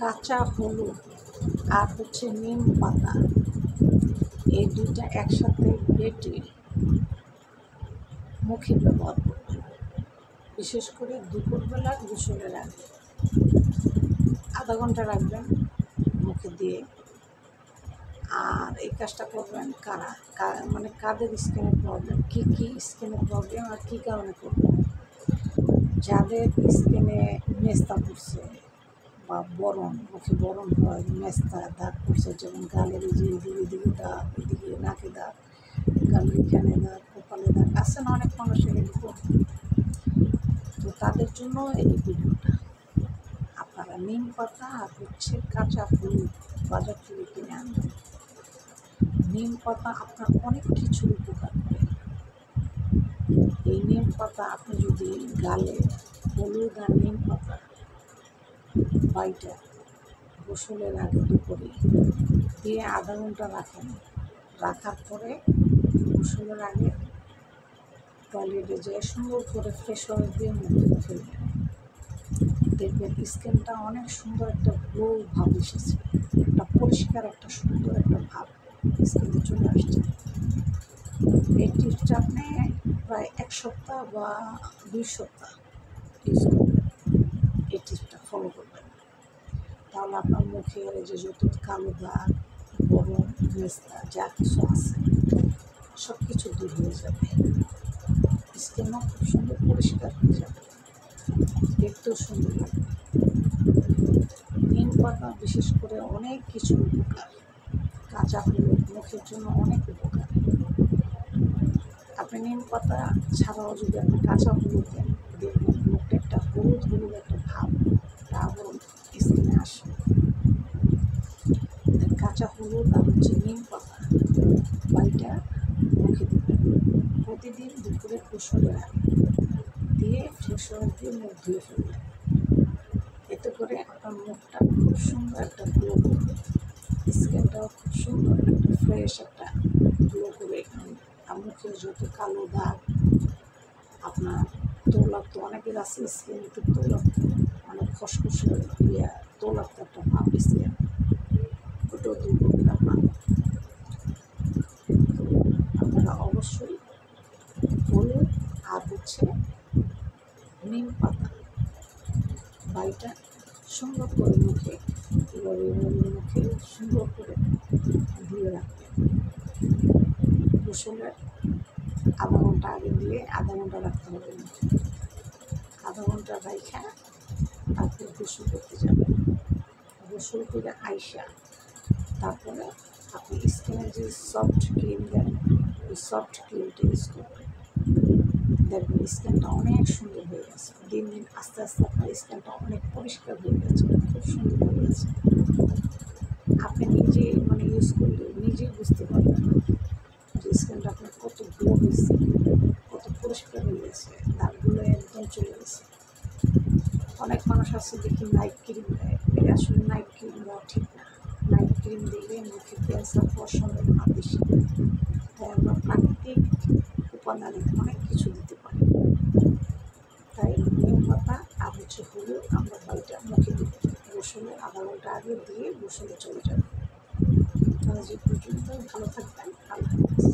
কাঁচা হলুদ আর নিম পাতা, এই দুইটা একসাথে বেটে মুখে ব্যবহার করবেন, বিশেষ করে দুপুরবেলা গোসলের আগে আধা ঘন্টা রাখবেন মুখে দিয়ে। আর এই কাজটা করবেন মানে কাদের স্কিনের প্রবলেম, কী স্কিনের প্রবলেম আর কী কারণে করবেন। যাদের স্কিনে মেস্তা পড়ছে বা বরণ, মুখে বরণ হয়, মেস্তা দাগ পড়ছে, যেমন গালের এদিকে দাগ, এদিকে নাকে দাগ, গালের এখানে দাগ, কপালে দাগ, আছে না অনেক মানুষের এরকম। তো তাদের জন্য এই ভিডিওটা। আপনারা নিম পাতা আর কাঁচা হলুদ বাজার থেকে কিনে আনবেন। নিম পাতা আপনার অনেক কিছু উপকার করে। এই নিম পাতা আপনি যদি গালে হলুদ আর নিম পাতা বাইটা গোসলের আগে দুপুরে দিয়ে আধা ঘন্টা রাখেন, রাখার পরে গোসলের আগে টয়লেটে যেয়ে সুন্দর করে ফ্রেশ ওয়াশ দিয়ে মুখ ধুয়ে ফেলবেন। দেখবেন স্কিনটা অনেক সুন্দর একটা গ্লো ভাব এসেছে, একটা পরিষ্কার একটা সুন্দর একটা ভাব স্কিনে চলে আসছে। এই টিপসটা আপনি প্রায় 1 সপ্তাহ বা 2 সপ্তাহ ইউজ করবেন, এই টিপসটা ফলো করবেন। তাহলে আপনার মুখের যে যত কালো দাগ, বরণ, মেস্তা যা কিছু আছে সব কিছু দূর হয়ে যাবে, স্কিনও খুব সুন্দর পরিষ্কার হয়ে যাবে, দেখতেও সুন্দর লাগবে। নিম পাতা বিশেষ করে অনেক কিছু উপকার, কাঁচা হলুদ মুখের জন্য অনেক উপকার। আপনি নিম পাতা ছাড়াও যদি আপনি কাঁচা হলুদ দেন, দেখবেন মুখটা একটা হলুদ হলুদ একটা ভাব আবরণ স্কিনে আসে। কাঁচা হলুদ আর নিম পাতা বাইটা মুখে দেবেন, প্রতিদিন দুপুরে গোসলের আগে দিয়ে ফ্রেশ ওয়াশ দিয়ে মুখ ধুয়ে ফেলবেন। এতে করে আপনার মুখটা খুব সুন্দর একটা গ্লো করবে, স্কিনটাও খুব সুন্দর একটা ফ্রেশ একটা গ্লো করে। আর মুখের যত কালো দাগ, আপনার তৈলাক্ত, অনেকের আছে স্কিন একটু তৈলাক্ত, অনেক খসখসে তৈলাক্ত একটা ভাব স্কিন, ওটাও দূর করবেন আপনারা অবশ্যই হলুদ আর নিম পাতা বাইটা সুন্দর করে মুখে মুখে সুন্দর করে ধুয়ে রাখবেন। গোসলের আধা ঘন্টা আগে দিয়ে আধা ঘন্টা রাখতে হবে মুখে, আধা ঘন্টা রাইখা তারপরে গোসল করতে যাবেন। গোসল করে আইসা তারপরে আপনি স্কিনে যে সফট ক্রিম দেন, ওই সফট ক্রিমটা ইউজ করবেন। দেখবেন স্কিনটা অনেক সুন্দর হয়ে গেছে, দিন দিন আস্তে আস্তে আপনার স্কিনটা অনেক পরিষ্কার হয়ে গেছে, খুব সুন্দর হয়ে গেছে। আপনি নিজে মানে ইউজ করলে নিজেই বুঝতে পারবেন যে স্কিনটা আপনার কত গ্লো হয়েছে, কত পরিষ্কার হয়ে গেছে, দাগগুলো একদম চলে গেছে। অনেক মানুষ আছে দেখি নাইট ক্রিম দেয়, এটা আসলে নাইট ক্রিম দেওয়া ঠিক না। নাইট ক্রিম দিলে মুখে ক্যান্সার হওয়ার সম্ভাবনা বেশি। তাই আমরা প্রাকৃতিক উপাদানে অনেক কিছু দিতে পারি। তাই নিম পাতা আর হলুদ আমরা বাড়িটা মুখে দিব, গোসলে আধা ঘন্টা আগে দিয়ে গোসলে চলে যাবে। তাহলে যে পর্যন্ত ভালো থাকবেন, আল্লাহ হাফেজ।